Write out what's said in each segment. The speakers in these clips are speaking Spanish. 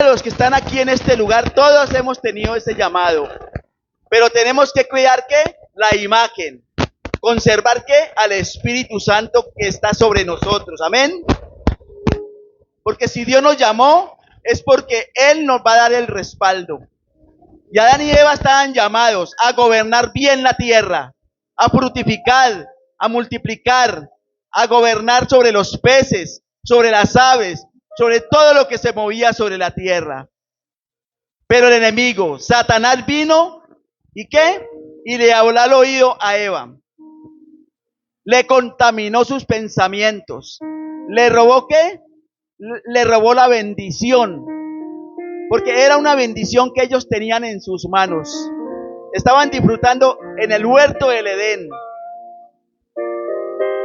Los que están aquí en este lugar, todos hemos tenido ese llamado, pero tenemos que cuidar ¿qué? La imagen, conservar ¿qué? Al Espíritu Santo que está sobre nosotros, amén. Porque si Dios nos llamó, es porque Él nos va a dar el respaldo. Y Adán y Eva estaban llamados a gobernar bien la tierra, a frutificar, a multiplicar, a gobernar sobre los peces, sobre las aves, sobre todo lo que se movía sobre la tierra. Pero el enemigo, Satanás, vino, ¿y qué? Y le habló al oído a Eva. Le contaminó sus pensamientos. ¿Le robó qué? Le robó la bendición. Porque era una bendición que ellos tenían en sus manos. Estaban disfrutando en el huerto del Edén,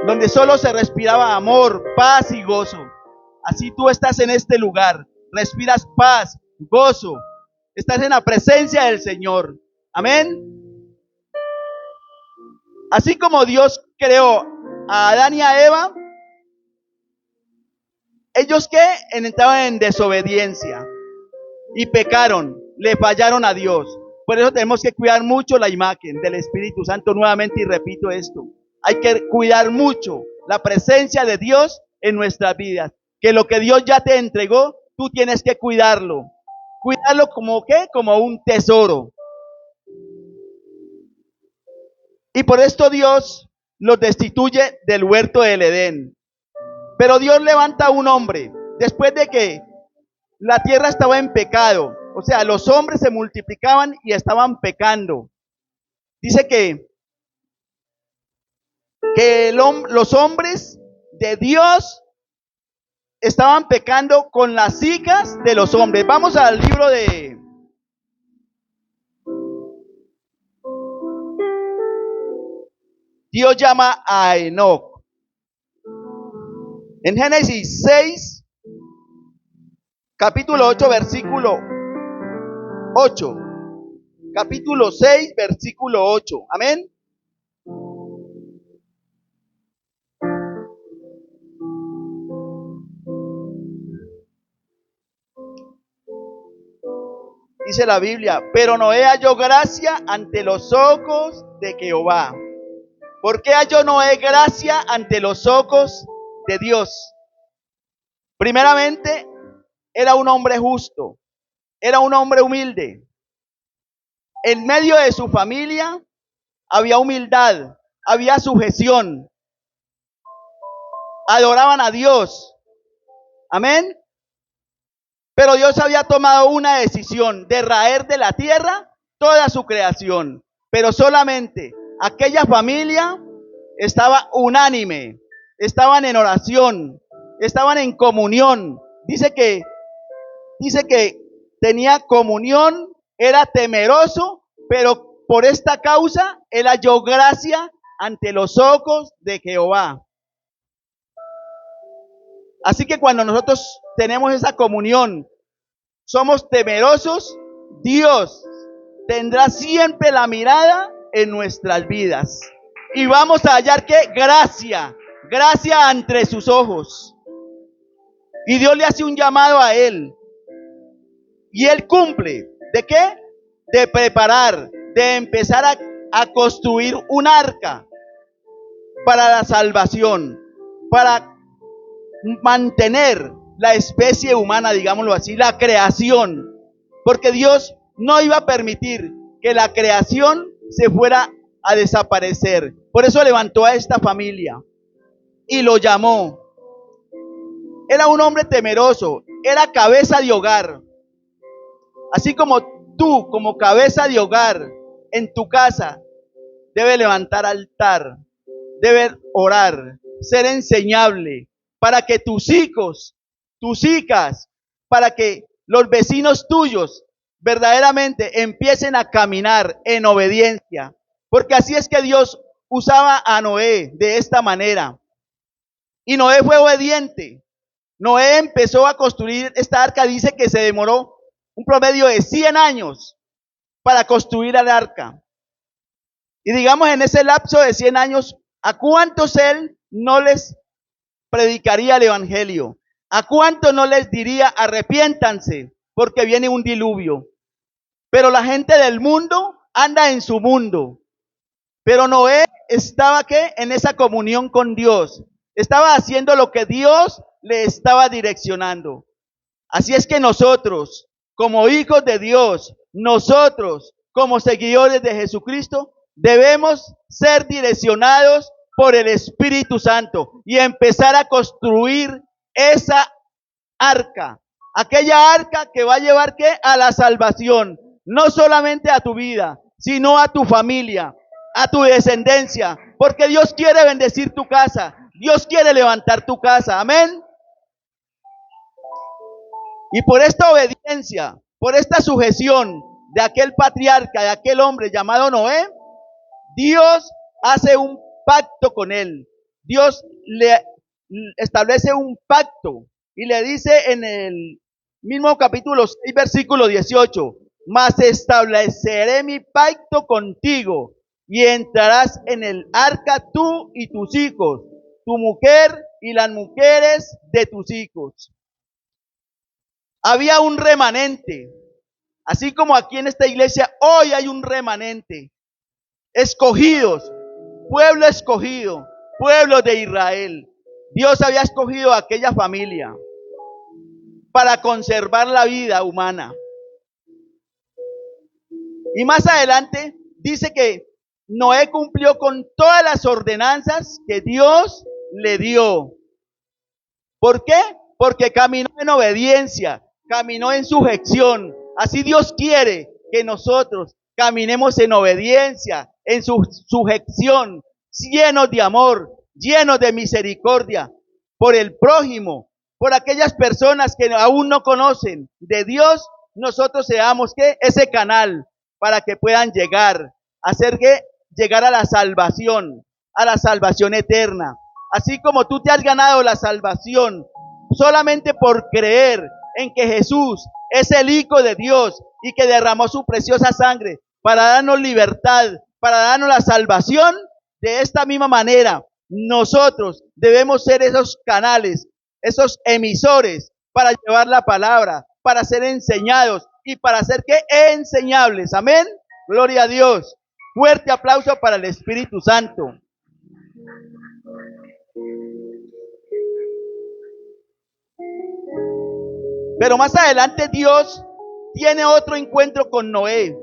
donde solo se respiraba amor, paz y gozo. Así tú estás en este lugar, respiras paz, gozo, estás en la presencia del Señor. Amén. Así como Dios creó a Adán y a Eva, ellos que entraban en desobediencia y pecaron, le fallaron a Dios. Por eso tenemos que cuidar mucho la imagen del Espíritu Santo nuevamente, y repito esto. Hay que cuidar mucho la presencia de Dios en nuestras vidas. Que lo que Dios ya te entregó, tú tienes que cuidarlo. Cuidarlo como ¿qué? Como un tesoro. Y por esto Dios los destituye del huerto del Edén. Pero Dios levanta a un hombre después de que la tierra estaba en pecado. O sea, los hombres se multiplicaban y estaban pecando. Dice que los hombres de Dios estaban pecando con las hijas de los hombres. Vamos al libro de Dios llama a Enoc. En Génesis 6, capítulo 8, versículo 8. Capítulo 6, versículo 8. Amén. Dice la Biblia, pero Noé halló gracia ante los ojos de Jehová. ¿Por qué halló Noé gracia ante los ojos de Dios? Primeramente, era un hombre justo, era un hombre humilde. En medio de su familia había humildad, había sujeción. Adoraban a Dios. Amén. Pero Dios había tomado una decisión de raer de la tierra toda su creación. Pero solamente aquella familia estaba unánime, estaban en oración, estaban en comunión. Dice que tenía comunión, era temeroso, pero por esta causa él halló gracia ante los ojos de Jehová. Así que cuando nosotros tenemos esa comunión, somos temerosos, Dios tendrá siempre la mirada en nuestras vidas. Y vamos a hallar que gracia ante sus ojos. Y Dios le hace un llamado a él. Y él cumple. ¿De qué? De preparar, de empezar a construir un arca para la salvación, para mantener la especie humana, digámoslo así, la creación. Porque Dios no iba a permitir que la creación se fuera a desaparecer. Por eso levantó a esta familia y lo llamó. Era un hombre temeroso, era cabeza de hogar. Así como tú, como cabeza de hogar, en tu casa, debes levantar altar, debes orar, ser enseñable, para que tus hijos, tus hijas, para que los vecinos tuyos verdaderamente empiecen a caminar en obediencia. Porque así es que Dios usaba a Noé de esta manera. Y Noé fue obediente. Noé empezó a construir esta arca, dice que se demoró un promedio de 100 años para construir el arca. Y digamos, en ese lapso de 100 años, ¿a cuántos él no les predicaría el evangelio? ¿A cuántos no les diría arrepiéntanse? porque viene un diluvio. Pero la gente del mundo anda en su mundo. Pero Noé estaba ¿qué? En esa comunión con Dios. Estaba haciendo lo que Dios le estaba direccionando. Así es que nosotros, como hijos de Dios, nosotros, como seguidores de Jesucristo, debemos ser direccionados por el Espíritu Santo y empezar a construir esa arca. Aquella arca que va a llevar ¿qué? A la salvación. No solamente a tu vida, sino a tu familia, a tu descendencia. Porque Dios quiere bendecir tu casa. Dios quiere levantar tu casa. Amén. Y por esta obediencia, por esta sujeción de aquel patriarca, de aquel hombre llamado Noé, Dios hace un pacto con él. Dios le establece un pacto y le dice en el mismo capítulo 6, versículo 18, mas estableceré mi pacto contigo y entrarás en el arca tú y tus hijos, tu mujer y las mujeres de tus hijos. Había un remanente, así como aquí en esta iglesia hoy hay un remanente, escogidos, pueblo escogido, pueblo de Israel. Dios había escogido a aquella familia para conservar la vida humana. Y más adelante dice que Noé cumplió con todas las ordenanzas que Dios le dio. ¿Por qué? Porque caminó en obediencia, caminó en sujeción. Así Dios quiere que nosotros caminemos en obediencia, en su sujeción, llenos de amor, llenos de misericordia por el prójimo, por aquellas personas que aún no conocen de Dios. Nosotros seamos ¿qué? Ese canal para que puedan llegar, hacer que llegar a la salvación eterna. Así como tú te has ganado la salvación solamente por creer en que Jesús es el Hijo de Dios y que derramó su preciosa sangre para darnos libertad, para darnos la salvación. De esta misma manera, nosotros debemos ser esos canales, esos emisores para llevar la palabra, para ser enseñados y para ser ¿qué? Enseñables. Amén. Gloria a Dios. Fuerte aplauso para el Espíritu Santo. Pero más adelante Dios tiene otro encuentro con Noé.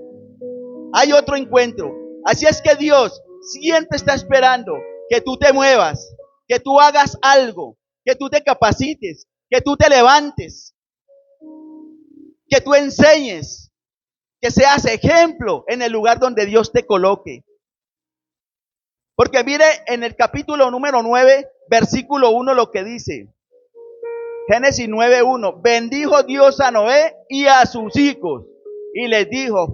Hay otro encuentro. Así es que Dios siempre está esperando que tú te muevas, que tú hagas algo, que tú te capacites, que tú te levantes, que tú enseñes, que seas ejemplo en el lugar donde Dios te coloque. Porque mire en el capítulo número 9, versículo 1 lo que dice. Génesis 9:1, bendijo Dios a Noé y a sus hijos y les dijo,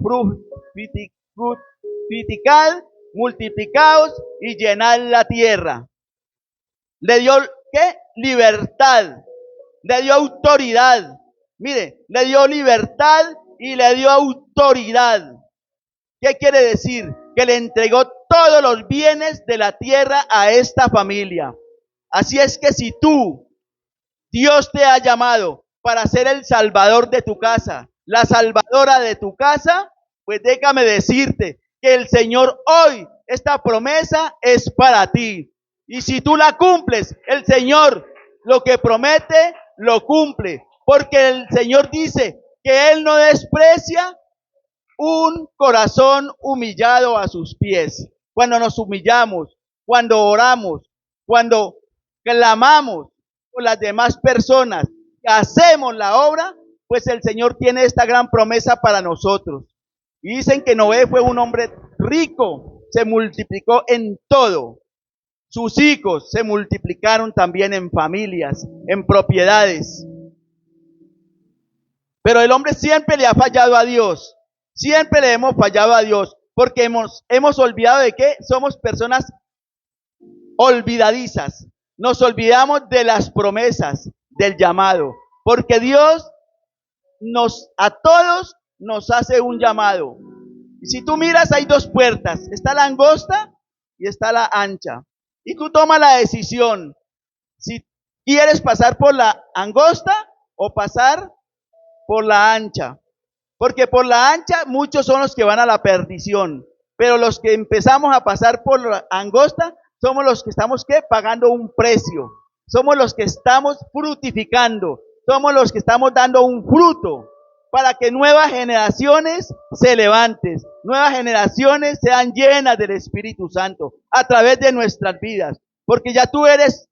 fructificad, multiplicaos y llenad la tierra. Le dio ¿qué? Libertad, le dio autoridad. Mire, le dio libertad y le dio autoridad. ¿Qué quiere decir? Que le entregó todos los bienes de la tierra a esta familia. Así es que si Dios te ha llamado para ser el salvador de tu casa, la salvadora de tu casa, pues déjame decirte que el Señor hoy, esta promesa es para ti. Y si tú la cumples, el Señor lo que promete, lo cumple. Porque el Señor dice que Él no desprecia un corazón humillado a sus pies. Cuando nos humillamos, cuando oramos, cuando clamamos por las demás personas, hacemos la obra, pues el Señor tiene esta gran promesa para nosotros. Y dicen que Noé fue un hombre rico, se multiplicó en todo. Sus hijos se multiplicaron también en familias, en propiedades. Pero el hombre siempre le ha fallado a Dios. Siempre le hemos fallado a Dios. Porque hemos olvidado de que somos personas olvidadizas. Nos olvidamos de las promesas, del llamado. Porque Dios a todos nos hace un llamado. Y si tú miras, hay dos puertas. Está la angosta y está la ancha. Y tú tomas la decisión si quieres pasar por la angosta o pasar por la ancha. Porque por la ancha muchos son los que van a la perdición. Pero los que empezamos a pasar por la angosta somos los que estamos ¿qué? Pagando un precio. Somos los que estamos frutificando. Somos los que estamos dando un fruto para que nuevas generaciones se levanten. Nuevas generaciones sean llenas del Espíritu Santo a través de nuestras vidas. Porque ya tú eres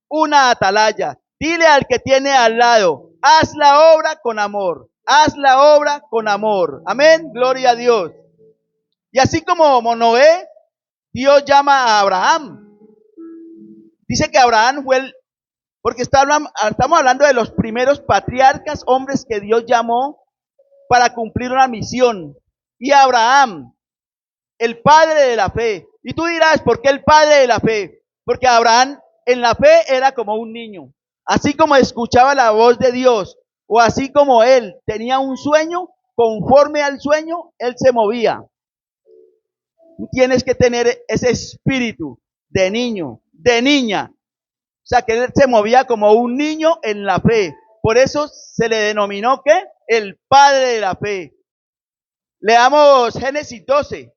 una atalaya. Dile al que tiene al lado, haz la obra con amor. Haz la obra con amor. Amén. Gloria a Dios. Y así como Noé, Dios llama a Abraham. Dice que Abraham fue porque estamos hablando de los primeros patriarcas, hombres que Dios llamó para cumplir una misión. Y Abraham, el padre de la fe. Y tú dirás, ¿por qué el padre de la fe? Porque Abraham en la fe era como un niño. Así como escuchaba la voz de Dios, o así como él tenía un sueño, conforme al sueño, él se movía. Tú tienes que tener ese espíritu de niño, de niña. O sea, que él se movía como un niño en la fe. Por eso se le denominó, ¿qué? El padre de la fe. Leamos Génesis 12,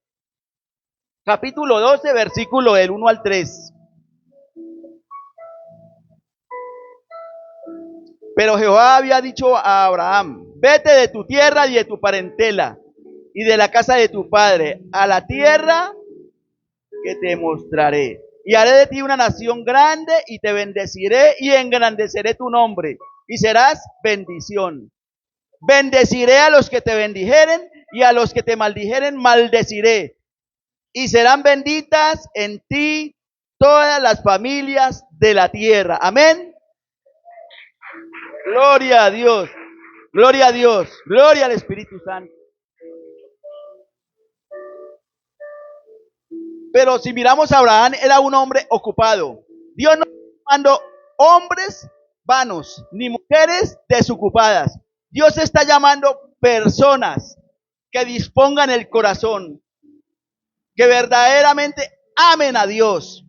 capítulo 12, versículo del 1 al 3. Pero Jehová había dicho a Abraham, vete de tu tierra y de tu parentela y de la casa de tu padre a la tierra que te mostraré. Y haré de ti una nación grande y te bendeciré y engrandeceré tu nombre y serás bendición. Bendeciré a los que te bendijeren y a los que te maldijeren maldeciré. Y serán benditas en ti todas las familias de la tierra. Amén. Gloria a Dios. Gloria a Dios. Gloria al Espíritu Santo. Pero si miramos a Abraham, era un hombre ocupado. Dios no está llamando hombres vanos, ni mujeres desocupadas. Dios está llamando personas que dispongan el corazón, que verdaderamente amen a Dios.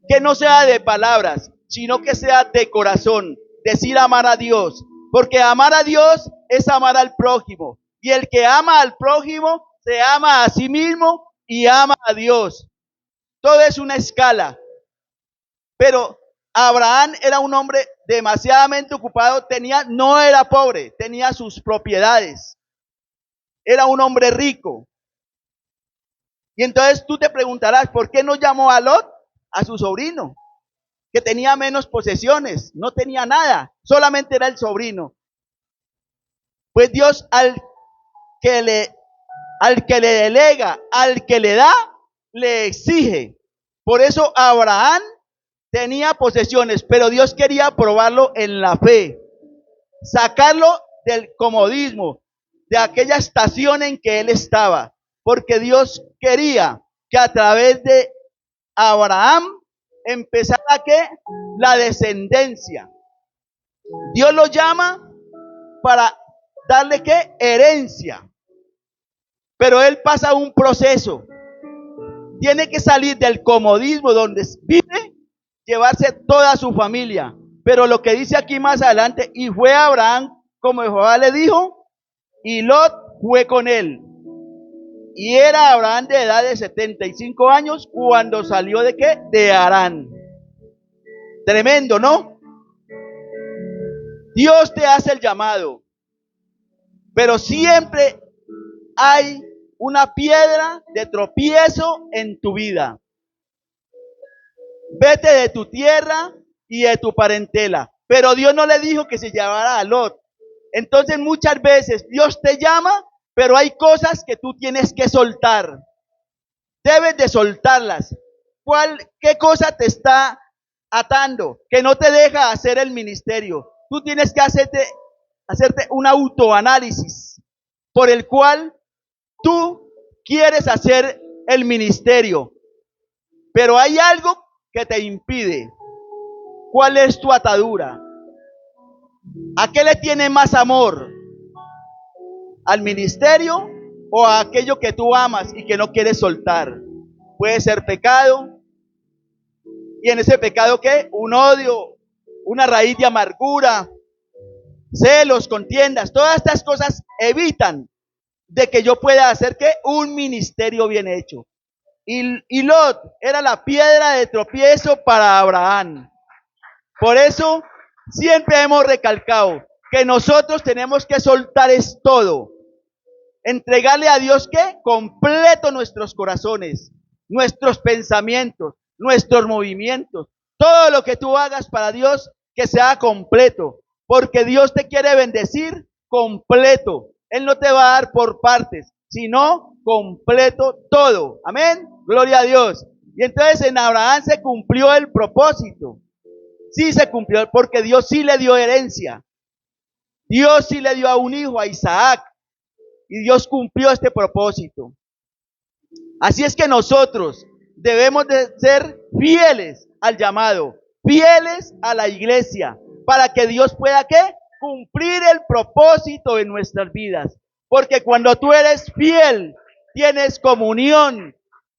Que no sea de palabras, sino que sea de corazón. Decir amar a Dios. Porque amar a Dios es amar al prójimo. Y el que ama al prójimo se ama a sí mismo y ama a Dios. Todo es una escala. Pero Abraham era un hombre demasiadamente ocupado, no era pobre, tenía sus propiedades. Era un hombre rico. Y entonces tú te preguntarás, ¿por qué no llamó a Lot, a su sobrino, que tenía menos posesiones? No tenía nada, solamente era el sobrino. Pues Dios al que le delega, al que le da, le exige. Por eso Abraham tenía posesiones, pero Dios quería probarlo en la fe, sacarlo del comodismo, de aquella estación en que él estaba, porque Dios quería que a través de Abraham empezara ¿qué? La descendencia. Dios lo llama para darle ¿qué? Herencia. Pero él pasa un proceso. Tiene que salir del comodismo donde vive, llevarse toda su familia. Pero lo que dice aquí más adelante, y fue Abraham como Jehová le dijo, y Lot fue con él. Y era Abraham de edad de 75 años cuando salió de ¿qué? De Harán. Tremendo, ¿no? Dios te hace el llamado, pero siempre hay una piedra de tropiezo en tu vida. Vete de tu tierra y de tu parentela. Pero Dios no le dijo que se llevara a Lot. Entonces muchas veces Dios te llama, pero hay cosas que tú tienes que soltar. Debes de soltarlas. ¿Qué cosa te está atando? Que no te deja hacer el ministerio. Tú tienes que hacerte un autoanálisis por el cual tú quieres hacer el ministerio. Pero hay algo que te impide. ¿Cuál es tu atadura? ¿A qué le tiene más amor? ¿Al ministerio o a aquello que tú amas y que no quieres soltar? Puede ser pecado. ¿Y en ese pecado qué? Un odio, una raíz de amargura. celos, contiendas, todas estas cosas evitan de que yo pueda hacer que un ministerio bien hecho. Y Lot era la piedra de tropiezo para Abraham. Por eso siempre hemos recalcado que nosotros tenemos que soltar es todo. Entregarle a Dios que completo nuestros corazones, nuestros pensamientos, nuestros movimientos. Todo lo que tú hagas para Dios, que sea completo. Porque Dios te quiere bendecir completo. Él no te va a dar por partes, sino completo todo. Amén. Gloria a Dios. Y entonces en Abraham se cumplió el propósito. Sí se cumplió porque Dios sí le dio herencia. Dios sí le dio a un hijo, a Isaac. Y Dios cumplió este propósito. Así es que nosotros debemos de ser fieles al llamado, fieles a la iglesia, para que Dios pueda ¿qué? Cumplir el propósito en nuestras vidas. Porque cuando tú eres fiel, tienes comunión,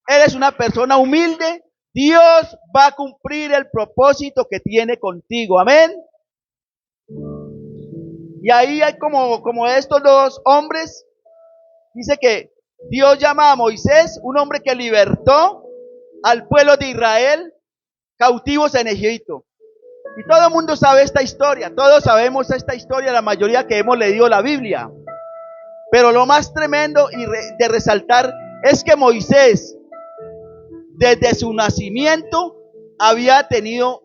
eres una persona humilde, Dios va a cumplir el propósito que tiene contigo. Amén. Y ahí hay como estos dos hombres. Dice que Dios llama a Moisés, un hombre que libertó al pueblo de Israel cautivos en Egipto. Y todo el mundo sabe esta historia, todos sabemos esta historia, la mayoría que hemos leído la Biblia. Pero lo más tremendo y de resaltar es que Moisés, desde su nacimiento, había tenido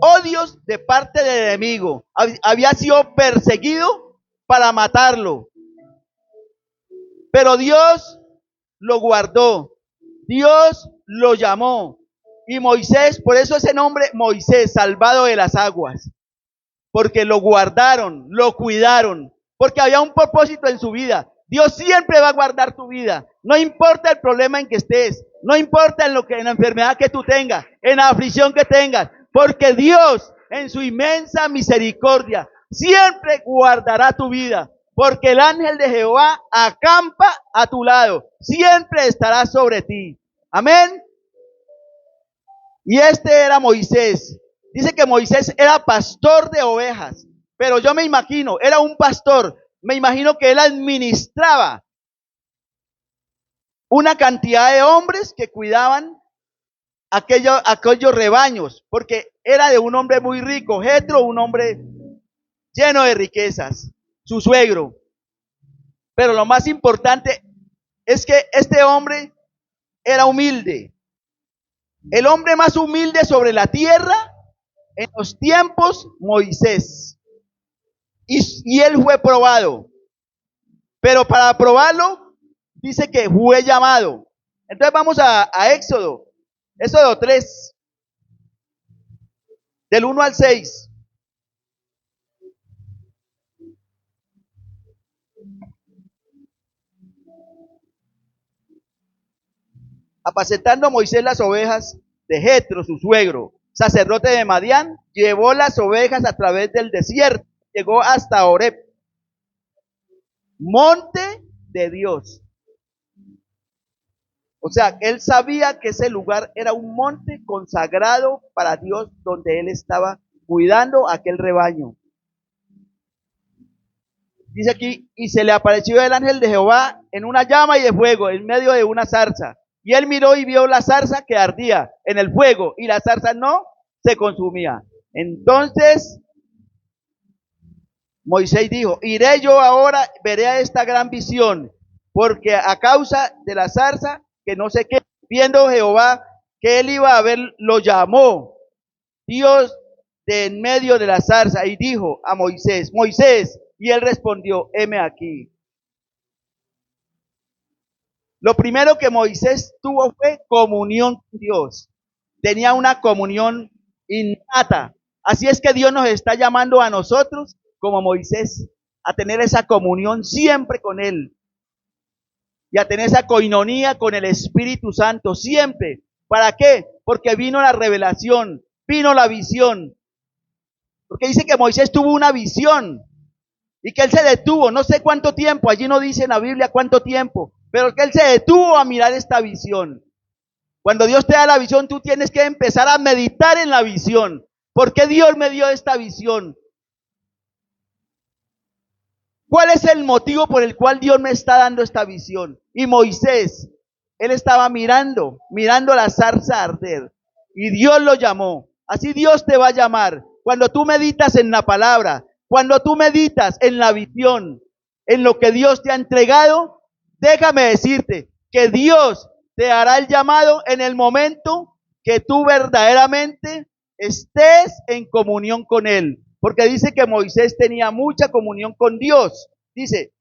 odios de parte del enemigo, había sido perseguido para matarlo. Pero Dios lo guardó, Dios lo llamó. Y Moisés, por eso ese nombre Moisés, salvado de las aguas, porque lo guardaron, lo cuidaron, porque había un propósito en su vida. Dios siempre va a guardar tu vida, no importa el problema en que estés, no importa en la enfermedad que tú tengas, en la aflicción que tengas, porque Dios en su inmensa misericordia siempre guardará tu vida, porque el ángel de Jehová acampa a tu lado, siempre estará sobre ti. Amén. Y este era Moisés. Dice que Moisés era pastor de ovejas, pero yo me imagino, era un pastor, me imagino que él administraba una cantidad de hombres que cuidaban aquellos rebaños, porque era de un hombre muy rico, Jetro, un hombre lleno de riquezas, su suegro. Pero lo más importante es que este hombre era humilde. El hombre más humilde sobre la tierra en los tiempos, Moisés. Y él fue probado. Pero para probarlo, dice que fue llamado. Entonces vamos a Éxodo. Éxodo 3. Del 1 al 6. Apacentando Moisés las ovejas de Jetro, su suegro, sacerdote de Madián, llevó las ovejas a través del desierto, llegó hasta Horeb, monte de Dios. O sea, él sabía que ese lugar era un monte consagrado para Dios, donde él estaba cuidando aquel rebaño. Dice aquí, y se le apareció el ángel de Jehová en una llama y de fuego, en medio de una zarza. Y él miró y vio la zarza que ardía en el fuego, y la zarza no se consumía. Entonces Moisés dijo, iré yo ahora, veré a esta gran visión, porque a causa de la zarza, que no sé qué, viendo Jehová que él iba a ver, lo llamó Dios de en medio de la zarza, y dijo a Moisés, Moisés, y él respondió, heme aquí. Lo primero que Moisés tuvo fue comunión con Dios. Tenía una comunión innata. Así es que Dios nos está llamando a nosotros, como Moisés, a tener esa comunión siempre con Él. Y a tener esa coinonía con el Espíritu Santo siempre. ¿Para qué? Porque vino la revelación, vino la visión. Porque dice que Moisés tuvo una visión y que él se detuvo, no sé cuánto tiempo, allí no dice en la Biblia cuánto tiempo, pero que él se detuvo a mirar esta visión. Cuando Dios te da la visión, tú tienes que empezar a meditar en la visión. ¿Por qué Dios me dio esta visión? ¿Cuál es el motivo por el cual Dios me está dando esta visión? Y Moisés, él estaba mirando la zarza arder. Y Dios lo llamó. Así Dios te va a llamar. Cuando tú meditas en la palabra, cuando tú meditas en la visión, en lo que Dios te ha entregado, déjame decirte que Dios te hará el llamado en el momento que tú verdaderamente estés en comunión con Él. Porque dice que Moisés tenía mucha comunión con Dios. Dice,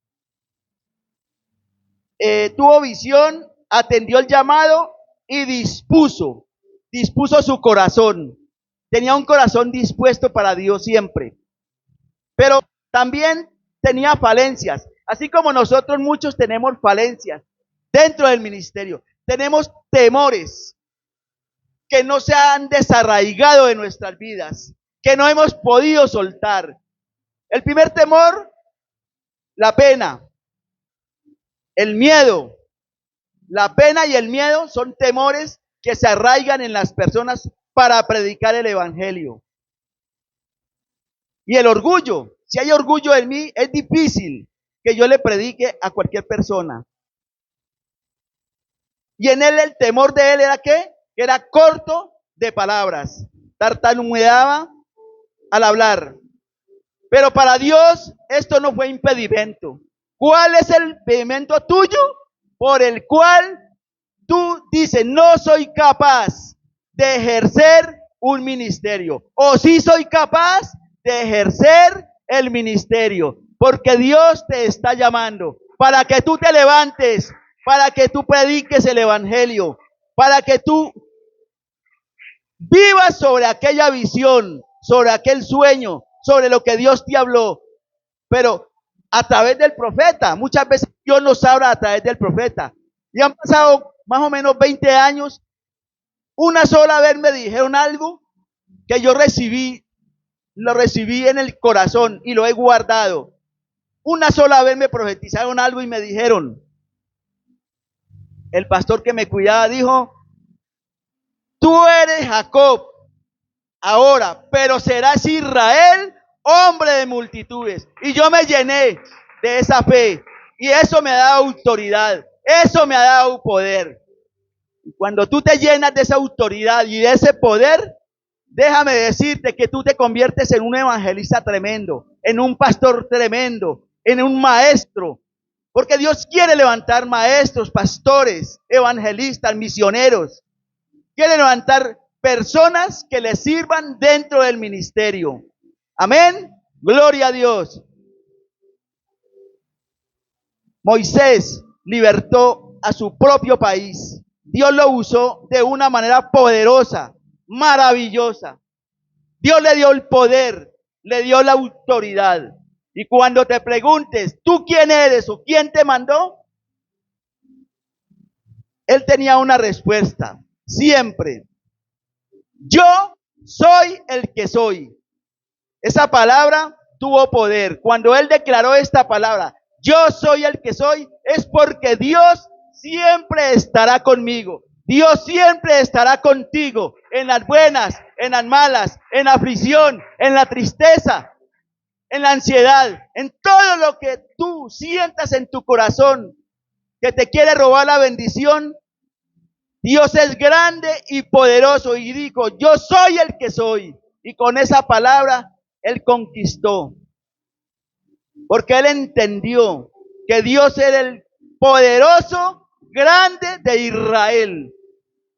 tuvo visión, atendió el llamado y dispuso su corazón. Tenía un corazón dispuesto para Dios siempre. Pero también tenía falencias. Así como nosotros muchos tenemos falencias dentro del ministerio. Tenemos temores que no se han desarraigado de nuestras vidas, que no hemos podido soltar. El primer temor, la pena, el miedo. La pena y el miedo son temores que se arraigan en las personas para predicar el evangelio. Y el orgullo, si hay orgullo en mí, es difícil que yo le predique a cualquier persona. Y en él el temor de él era ¿qué? Que era corto de palabras, tartamudeaba al hablar. Pero para Dios esto no fue impedimento. ¿Cuál es el impedimento tuyo por el cual tú dices no soy capaz de ejercer un ministerio? O sí soy capaz de ejercer el ministerio, porque Dios te está llamando para que tú te levantes, para que tú prediques el evangelio, para que tú vivas sobre aquella visión, sobre aquel sueño, sobre lo que Dios te habló, pero a través del profeta. Muchas veces Dios nos habla a través del profeta. Y han pasado más o menos 20 años. Una sola vez me dijeron algo que yo lo recibí en el corazón y lo he guardado. Una sola vez me profetizaron algo y me dijeron, el pastor que me cuidaba dijo, tú eres Jacob ahora, pero serás Israel, hombre de multitudes. Y yo me llené de esa fe y eso me ha dado autoridad, eso me ha dado poder. Y cuando tú te llenas de esa autoridad y de ese poder, déjame decirte que tú te conviertes en un evangelista tremendo, en un pastor tremendo, en un maestro. Porque Dios quiere levantar maestros, pastores, evangelistas, misioneros. Quiere levantar personas que le sirvan dentro del ministerio. Amén. Gloria a Dios. Moisés libertó a su propio país. Dios lo usó de una manera poderosa, maravillosa. Dios le dio el poder, le dio la autoridad. Y cuando te preguntes, ¿tú quién eres o quién te mandó? Él tenía una respuesta, siempre. Yo soy el que soy. Esa palabra tuvo poder. Cuando él declaró esta palabra, yo soy el que soy, es porque Dios siempre estará conmigo. Dios siempre estará contigo en las buenas, en las malas, en la aflicción, en la tristeza, en la ansiedad, en todo lo que tú sientas en tu corazón que te quiere robar la bendición. Dios es grande y poderoso y dijo, yo soy el que soy. Y con esa palabra él conquistó. Porque él entendió que Dios era el poderoso, grande de Israel.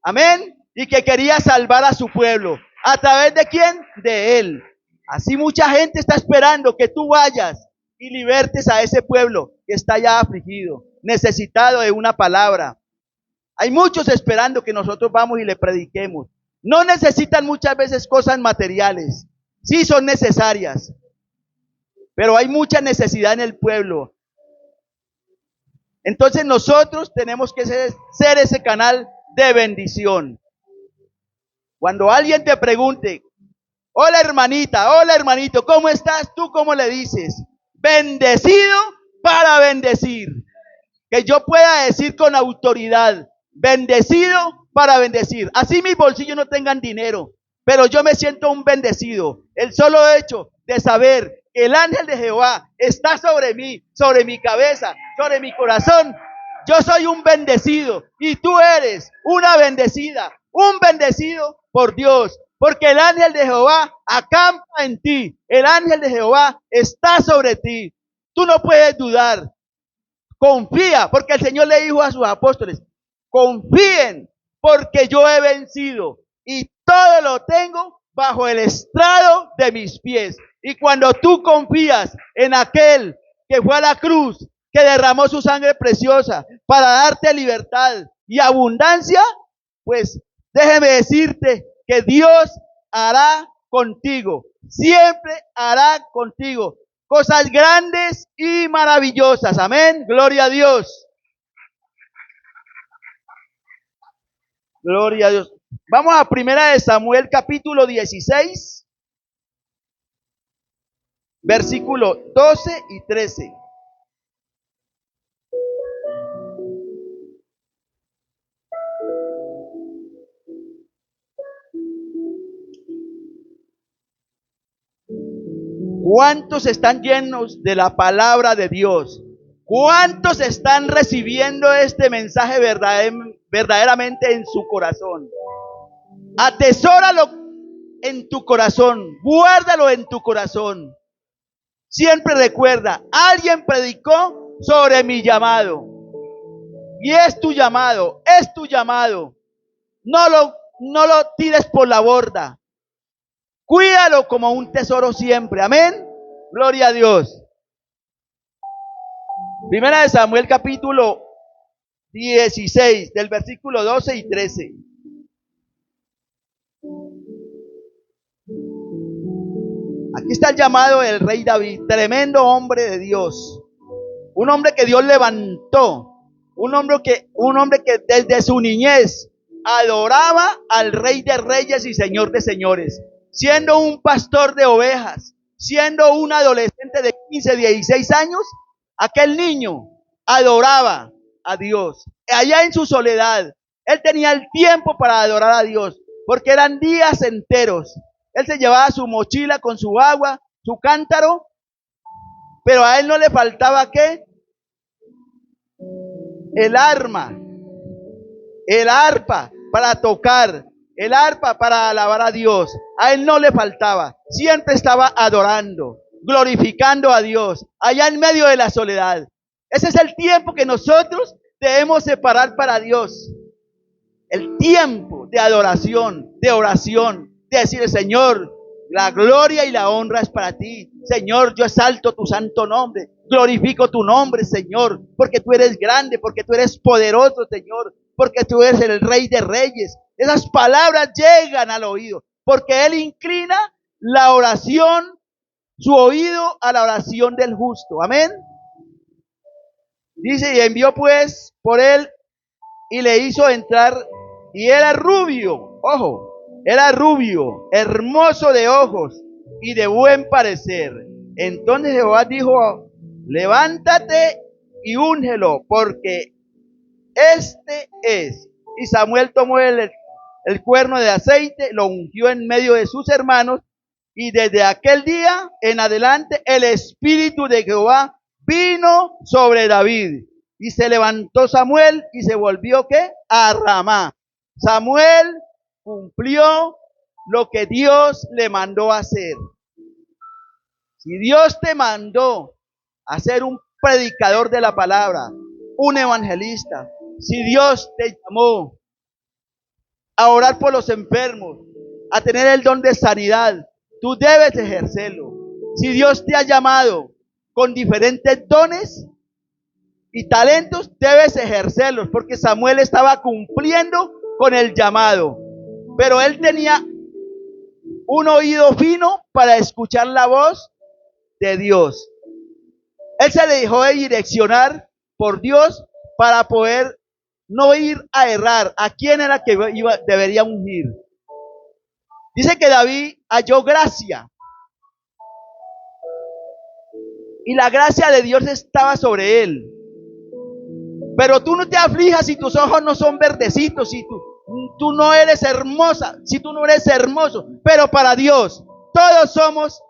Amén. Y que quería salvar a su pueblo. ¿A través de quién? De él. Así mucha gente está esperando que tú vayas y libertes a ese pueblo que está ya afligido, necesitado de una palabra. Hay muchos esperando que nosotros vamos y le prediquemos. No necesitan muchas veces cosas materiales. Sí son necesarias. Pero hay mucha necesidad en el pueblo. Entonces nosotros tenemos que ser ese canal de bendición. Cuando alguien te pregunte, hola hermanita, hola hermanito, ¿cómo estás? ¿Tú cómo le dices? Bendecido para bendecir. Que yo pueda decir con autoridad, bendecido para bendecir. Así mis bolsillos no tengan dinero. pero yo me siento un bendecido. El solo hecho de saber que el ángel de Jehová está sobre mí, sobre mi cabeza, sobre mi corazón, yo soy un bendecido y tú eres una bendecida, un bendecido por Dios, porque el ángel de Jehová acampa en ti, el ángel de Jehová está sobre ti. Tú no puedes dudar, confía, porque el Señor le dijo a sus apóstoles, confíen, porque yo he vencido y todo lo tengo bajo el estrado de mis pies. Y cuando tú confías en aquel que fue a la cruz, que derramó su sangre preciosa para darte libertad y abundancia, pues déjeme decirte que Dios hará contigo, siempre hará contigo cosas grandes y maravillosas. Amén. Gloria a Dios. Gloria a Dios. Vamos a Primera de Samuel capítulo 16, versículo 12 y 13. ¿Cuántos están llenos de la palabra de Dios? ¿Cuántos están recibiendo este mensaje verdaderamente en su corazón? Atesóralo en tu corazón, guárdalo en tu corazón. Siempre recuerda, alguien predicó sobre mi llamado. Y es tu llamado, es tu llamado. No lo tires por la borda. Cuídalo como un tesoro siempre. Amén. Gloria a Dios. Primera de Samuel capítulo 16, del versículo 12 y 13. Aquí está el llamado del rey David, tremendo hombre de Dios. Un hombre que Dios levantó. Un hombre que desde su niñez adoraba al Rey de Reyes y Señor de Señores. Siendo un pastor de ovejas, siendo un adolescente de 15, 16 años, aquel niño adoraba a Dios. Allá en su soledad, él tenía el tiempo para adorar a Dios, porque eran días enteros. Él se llevaba su mochila con su agua, su cántaro, pero a él no le faltaba ¿qué? El arpa para tocar, el arpa para alabar a Dios. A él no le faltaba, siempre estaba adorando, glorificando a Dios, allá en medio de la soledad. Ese es el tiempo que nosotros debemos separar para Dios. El tiempo de adoración, de oración, de decir, Señor, la gloria y la honra es para ti. Señor, yo exalto tu santo nombre. Glorifico tu nombre, Señor, porque tú eres grande, porque tú eres poderoso, Señor, porque tú eres el Rey de Reyes. Esas palabras llegan al oído, porque Él inclina la oración, su oído a la oración del justo. Amén. Dice, y envió pues por él y le hizo entrar, y era rubio, ojo, era rubio, hermoso de ojos y de buen parecer. Entonces Jehová dijo, levántate y úngelo, porque este es. Y Samuel tomó el cuerno de aceite, lo ungió en medio de sus hermanos, y desde aquel día en adelante el Espíritu de Jehová vino sobre David. Y se levantó Samuel y se volvió ¿qué? A Ramá. Samuel cumplió lo que Dios le mandó hacer. Si Dios te mandó a ser un predicador de la palabra, un evangelista, si Dios te llamó a orar por los enfermos, a tener el don de sanidad, tú debes ejercerlo. Si Dios te ha llamado con diferentes dones y talentos, debes ejercerlos, porque Samuel estaba cumpliendo con el llamado, pero él tenía un oído fino para escuchar la voz de Dios. Él se le dejó de direccionar por Dios para poder no ir a errar. ¿A quién era que debería ungir? Dice que David halló gracia. Y la gracia de Dios estaba sobre él. Pero tú no te aflijas si tus ojos no son verdecitos, si tú no eres hermosa, si tú no eres hermoso, pero para Dios todos somos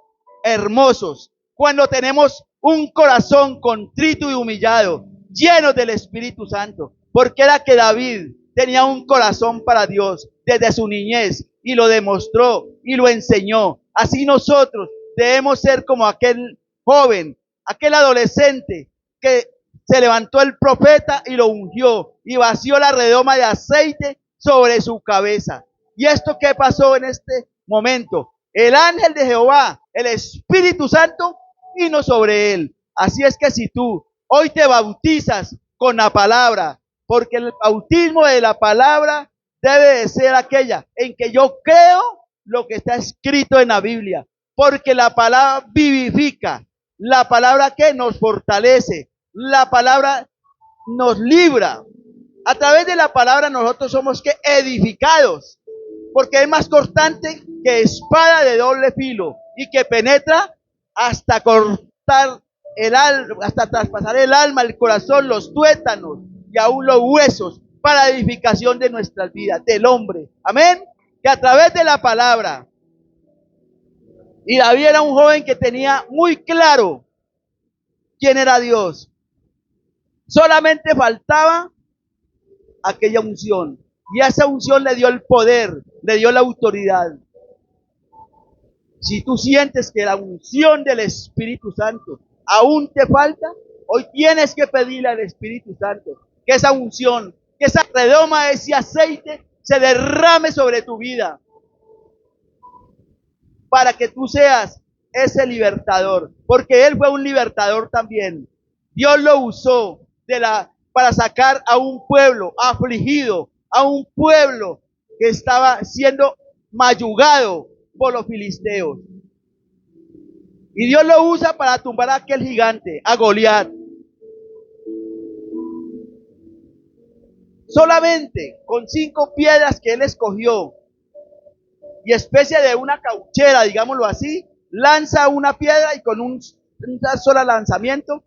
hermosos cuando tenemos un corazón contrito y humillado, lleno del Espíritu Santo, porque era que David tenía un corazón para Dios desde su niñez y lo demostró y lo enseñó. Así nosotros debemos ser como aquel joven, aquel adolescente que se levantó el profeta y lo ungió y vació la redoma de aceite sobre su cabeza. ¿Y esto qué pasó en este momento? El ángel de Jehová, el Espíritu Santo, vino sobre él. Así es que si tú hoy te bautizas con la palabra, porque el bautismo de la palabra debe de ser aquella en que yo creo lo que está escrito en la Biblia, porque la palabra vivifica, la palabra que nos fortalece, la palabra nos libra. A través de la palabra nosotros somos que edificados, porque es más cortante que espada de doble filo y que penetra hasta cortar el alma, hasta traspasar el alma, el corazón, los tuétanos y aún los huesos, para edificación de nuestras vidas, del hombre. Amén. Que a través de la palabra, y David era un joven que tenía muy claro quién era Dios. Solamente faltaba aquella unción. Y esa unción le dio el poder, le dio la autoridad. Si tú sientes que la unción del Espíritu Santo aún te falta, hoy tienes que pedirle al Espíritu Santo que esa unción, que esa redoma, ese aceite se derrame sobre tu vida, para que tú seas ese libertador, porque él fue un libertador también. Dios lo usó para sacar a un pueblo afligido, a un pueblo que estaba siendo mayugado por los filisteos. Y Dios lo usa para tumbar a aquel gigante, a Goliat. Solamente con 5 piedras que él escogió y especie de una cauchera, digámoslo así, lanza una piedra y con un solo lanzamiento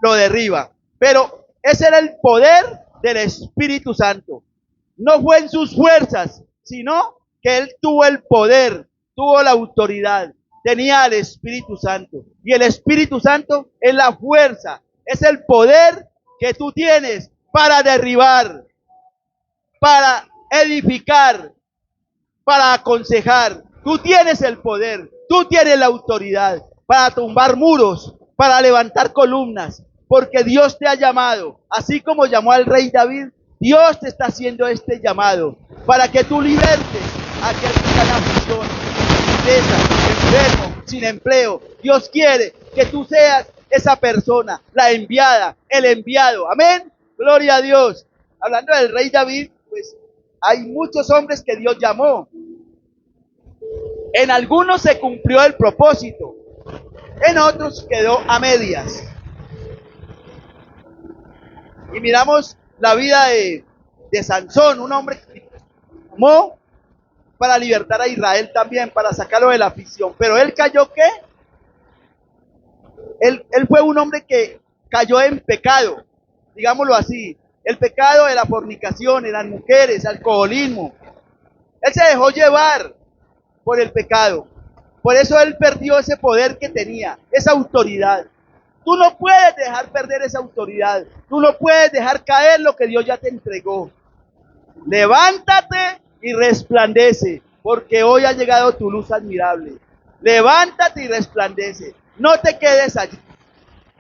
lo derriba. Pero ese era el poder del Espíritu Santo. No fue en sus fuerzas, sino que él tuvo el poder, tuvo la autoridad, tenía el Espíritu Santo. Y el Espíritu Santo es la fuerza, es el poder que tú tienes para derribar, para edificar, para aconsejar. Tú tienes el poder, tú tienes la autoridad para tumbar muros, para levantar columnas, porque Dios te ha llamado, así como llamó al rey David. Dios te está haciendo este llamado para que tú libertes a aquel que está en aflicción, enfermo, sin empleo. Dios quiere que tú seas esa persona, la enviada, el enviado. Amén. Gloria a Dios. Hablando del rey David, pues hay muchos hombres que Dios llamó. En algunos se cumplió el propósito, en otros quedó a medias. Y miramos la vida de Sansón, un hombre que llamó para libertar a Israel también, para sacarlo de la aflicción. Pero él cayó, ¿qué? Él fue un hombre que cayó en pecado, digámoslo así. El pecado de la fornicación, en las mujeres, alcoholismo. Él se dejó llevar por el pecado. Por eso él perdió ese poder que tenía, esa autoridad. Tú no puedes dejar perder esa autoridad. Tú no puedes dejar caer lo que Dios ya te entregó. Levántate y resplandece, porque hoy ha llegado tu luz admirable. Levántate y resplandece. No te quedes allí.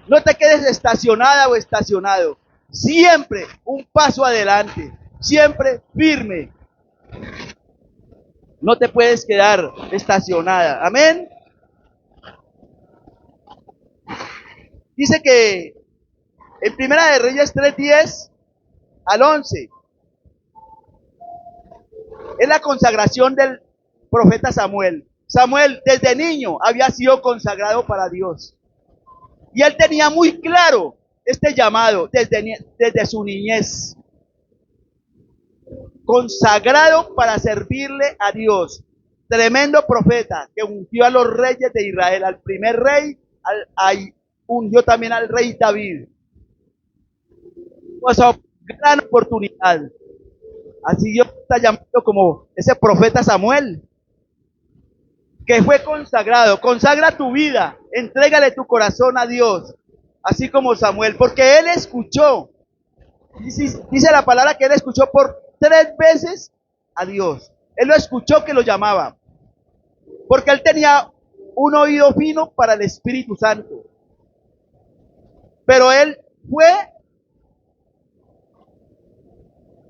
No te quedes estacionada o estacionado. Siempre un paso adelante. Siempre firme. No te puedes quedar estacionada. Amén. Dice que en Primera de Reyes 3:10 al 11 es la consagración del profeta Samuel. Samuel desde niño había sido consagrado para Dios. Y él tenía muy claro este llamado desde su niñez. Consagrado para servirle a Dios. Tremendo profeta que ungió a los reyes de Israel, al primer rey, ungió también al rey David. Pues, gran oportunidad. Así Dios está llamando como ese profeta Samuel, que fue consagrado. Consagra tu vida, entrégale tu corazón a Dios, así como Samuel, porque él escuchó. Dice la palabra que él escuchó por 3 veces a Dios. Él lo escuchó que lo llamaba, porque él tenía un oído fino para el Espíritu Santo. Pero él fue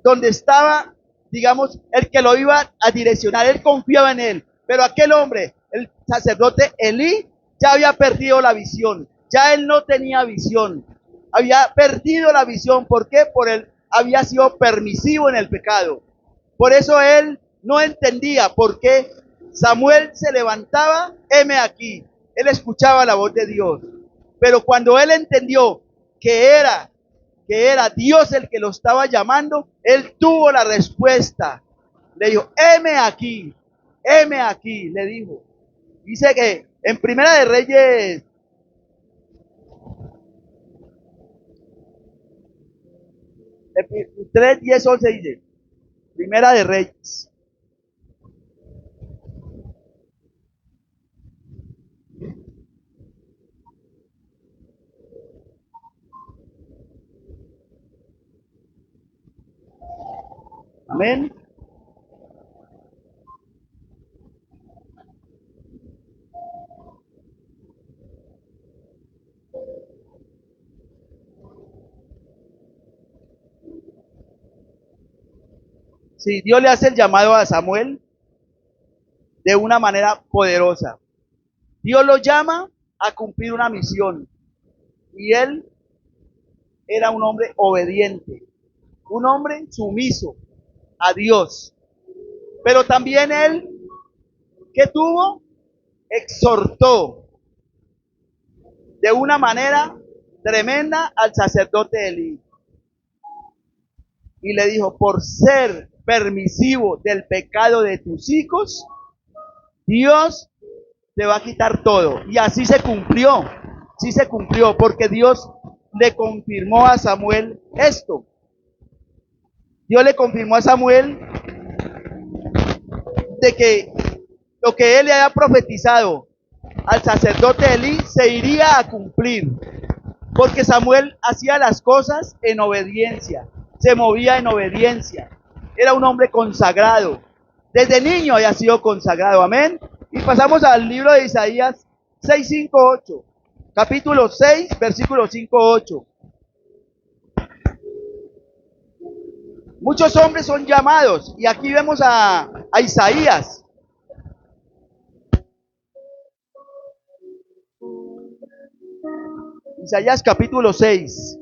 donde estaba, digamos, el que lo iba a direccionar. Él confiaba en él. Pero aquel hombre, el sacerdote Elí, ya había perdido la visión. Ya él no tenía visión. Había perdido la visión. ¿Por qué? Por él había sido permisivo en el pecado. Por eso él no entendía por qué Samuel se levantaba, heme aquí. Él escuchaba la voz de Dios. Pero cuando él entendió que era Dios el que lo estaba llamando, él tuvo la respuesta. Le dijo, heme aquí, le dijo. Dice que en Primera de Reyes 3, 10, 11 dice, Primera de Reyes. Amén. Sí, Dios le hace el llamado a Samuel de una manera poderosa. Dios lo llama a cumplir una misión. Y él era un hombre obediente, un hombre sumiso a Dios. Pero también él, ¿qué tuvo? Exhortó de una manera tremenda al sacerdote Elí. Y le dijo, por ser permisivo del pecado de tus hijos, Dios te va a quitar todo. Y así se cumplió, sí se cumplió, porque Dios le confirmó a Samuel esto. Dios le confirmó a Samuel de que lo que él le había profetizado al sacerdote Elí se iría a cumplir, porque Samuel hacía las cosas en obediencia, se movía en obediencia, era un hombre consagrado, desde niño había sido consagrado, amén. Y pasamos al libro de Isaías 6, 5, 8, capítulo 6, versículo 5, 8. Muchos hombres son llamados, y aquí vemos a Isaías. Isaías capítulo 6.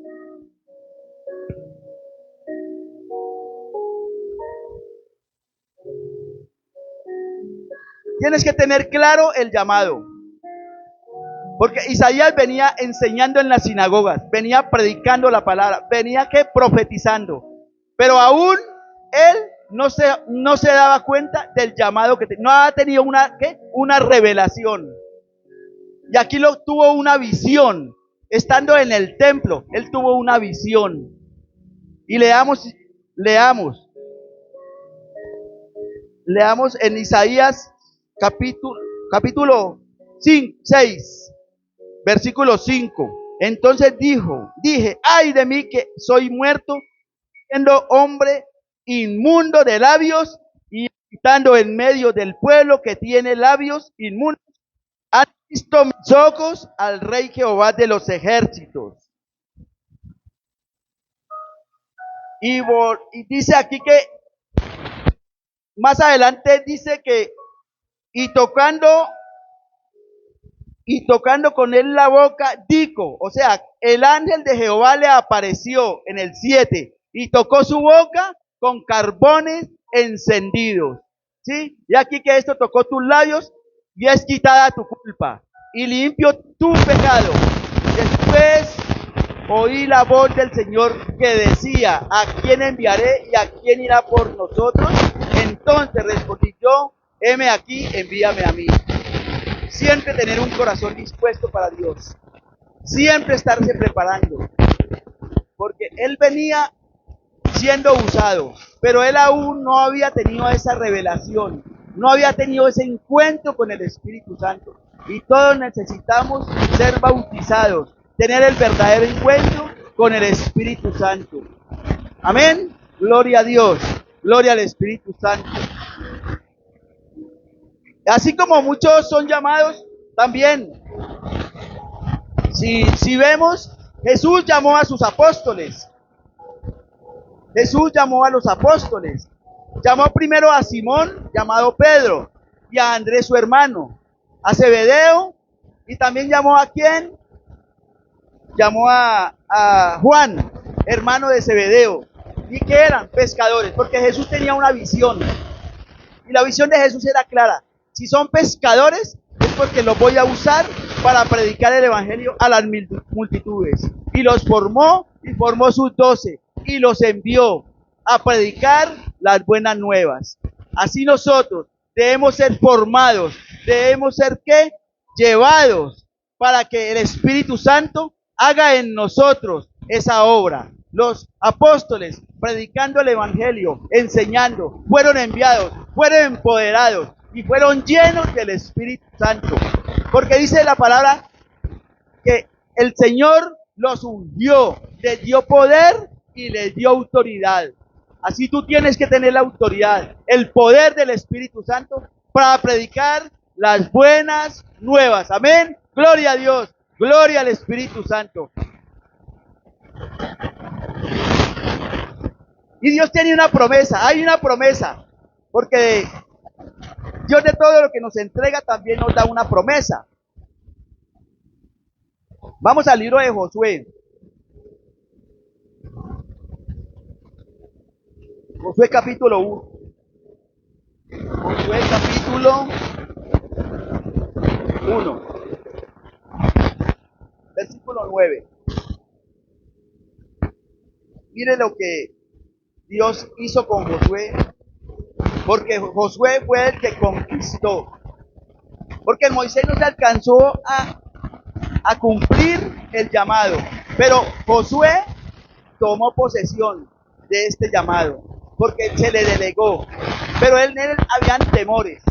Tienes que tener claro el llamado. Porque Isaías venía enseñando en las sinagogas, venía predicando la palabra, venía que profetizando. Pero aún él no se daba cuenta del llamado que tenía. No ha tenido una revelación. Y aquí tuvo una visión. Estando en el templo, él tuvo una visión. Y leamos en Isaías capítulo 5, 6, versículo 5. Entonces dije, ay de mí que soy muerto, siendo hombre inmundo de labios y habitando en medio del pueblo que tiene labios inmundos. Han visto mis ojos al Rey Jehová de los ejércitos. Y dice aquí que más adelante dice que y tocando con él la boca, dijo, o sea, el ángel de Jehová le apareció en el 7 y tocó su boca con carbones encendidos. ¿Sí? Y aquí que esto tocó tus labios y es quitada tu culpa y limpio tu pecado. Después oí la voz del Señor que decía, ¿a quién enviaré y a quién irá por nosotros? Entonces respondí yo, heme aquí, envíame a mí. Siempre tener un corazón dispuesto para Dios. Siempre estarse preparando. Porque él venía siendo usado. pero él aún no había tenido esa revelación, no había tenido ese encuentro con el Espíritu Santo. Y todos necesitamos ser bautizados, tener el verdadero encuentro con el Espíritu Santo. Amén. Gloria a Dios. Gloria al Espíritu Santo. Así como muchos son llamados, también, si vemos, Jesús llamó a sus apóstoles. Jesús llamó a los apóstoles. Llamó primero a Simón, llamado Pedro, y a Andrés su hermano, a Zebedeo, y también llamó a ¿quién? Llamó a Juan, hermano de Zebedeo. ¿Y qué eran? Pescadores, porque Jesús tenía una visión. Y la visión de Jesús era clara. Si son pescadores, es porque los voy a usar para predicar el evangelio a las multitudes. Y los formó, y formó sus 12, y los envió a predicar las buenas nuevas. Así nosotros debemos ser formados, debemos ser ¿qué? Llevados para que el Espíritu Santo haga en nosotros esa obra. Los apóstoles, predicando el evangelio, enseñando, fueron enviados, fueron empoderados y fueron llenos del Espíritu Santo. Porque dice la palabra que el Señor los ungió, les dio poder y les dio autoridad. Así tú tienes que tener la autoridad, el poder del Espíritu Santo para predicar las buenas nuevas. Amén. Gloria a Dios. Gloria al Espíritu Santo. Y Dios tiene una promesa, hay una promesa, porque Dios de todo lo que nos entrega también nos da una promesa. Vamos al libro de Josué. Josué capítulo 1. Josué capítulo 1. Versículo 9. Mire lo que Dios hizo con Josué, porque Josué fue el que conquistó. Porque Moisés no se alcanzó a cumplir el llamado, pero Josué tomó posesión de este llamado, porque se le delegó. Pero en él habían temores,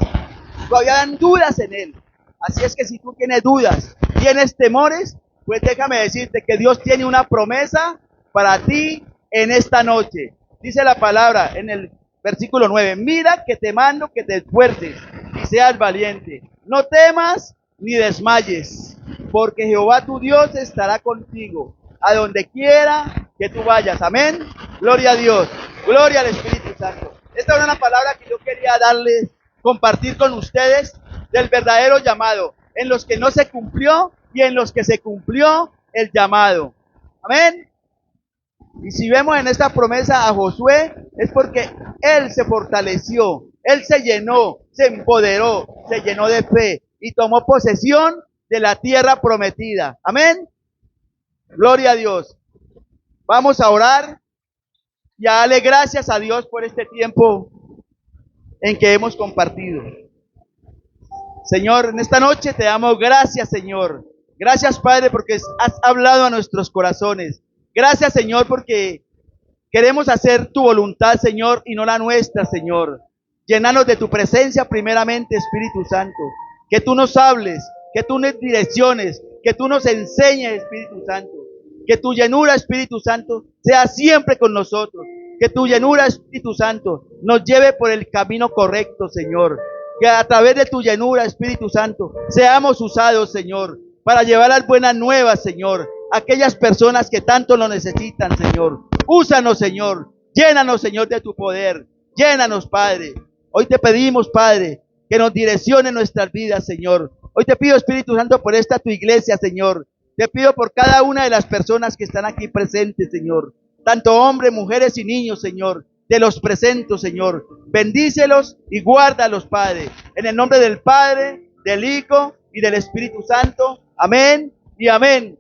habían dudas en él. Así es que si tú tienes dudas, tienes temores, pues déjame decirte que Dios tiene una promesa para ti en esta noche. Dice la palabra en el versículo 9, mira que te mando que te esfuerces y seas valiente. No temas ni desmayes, porque Jehová tu Dios estará contigo a donde quiera que tú vayas. Amén. Gloria a Dios. Gloria al Espíritu Santo. Esta era una palabra que yo quería darles, compartir con ustedes del verdadero llamado, en los que no se cumplió y en los que se cumplió el llamado. Amén. Y si vemos en esta promesa a Josué, es porque él se fortaleció, él se llenó, se empoderó, se llenó de fe y tomó posesión de la tierra prometida. Amén. Gloria a Dios. Vamos a orar y a darle gracias a Dios por este tiempo en que hemos compartido. Señor, en esta noche te damos gracias, Señor. Gracias, Padre, porque has hablado a nuestros corazones. Gracias, Señor, porque queremos hacer tu voluntad, Señor, y no la nuestra, Señor. Llénanos de tu presencia primeramente, Espíritu Santo. Que tú nos hables, que tú nos direcciones, que tú nos enseñes, Espíritu Santo. Que tu llenura, Espíritu Santo, sea siempre con nosotros. Que tu llenura, Espíritu Santo, nos lleve por el camino correcto, Señor. Que a través de tu llenura, Espíritu Santo, seamos usados, Señor, para llevar las buenas nuevas, Señor, a aquellas personas que tanto lo necesitan, Señor. Úsanos, Señor. Llénanos, Señor, de tu poder. Llénanos, Padre. Hoy te pedimos, Padre, que nos direccione nuestras vidas, Señor. Hoy te pido, Espíritu Santo, por esta tu iglesia, Señor. Te pido por cada una de las personas que están aquí presentes, Señor. Tanto hombres, mujeres y niños, Señor. Te los presento, Señor. Bendícelos y guárdalos, Padre. En el nombre del Padre, del Hijo y del Espíritu Santo. Amén y amén.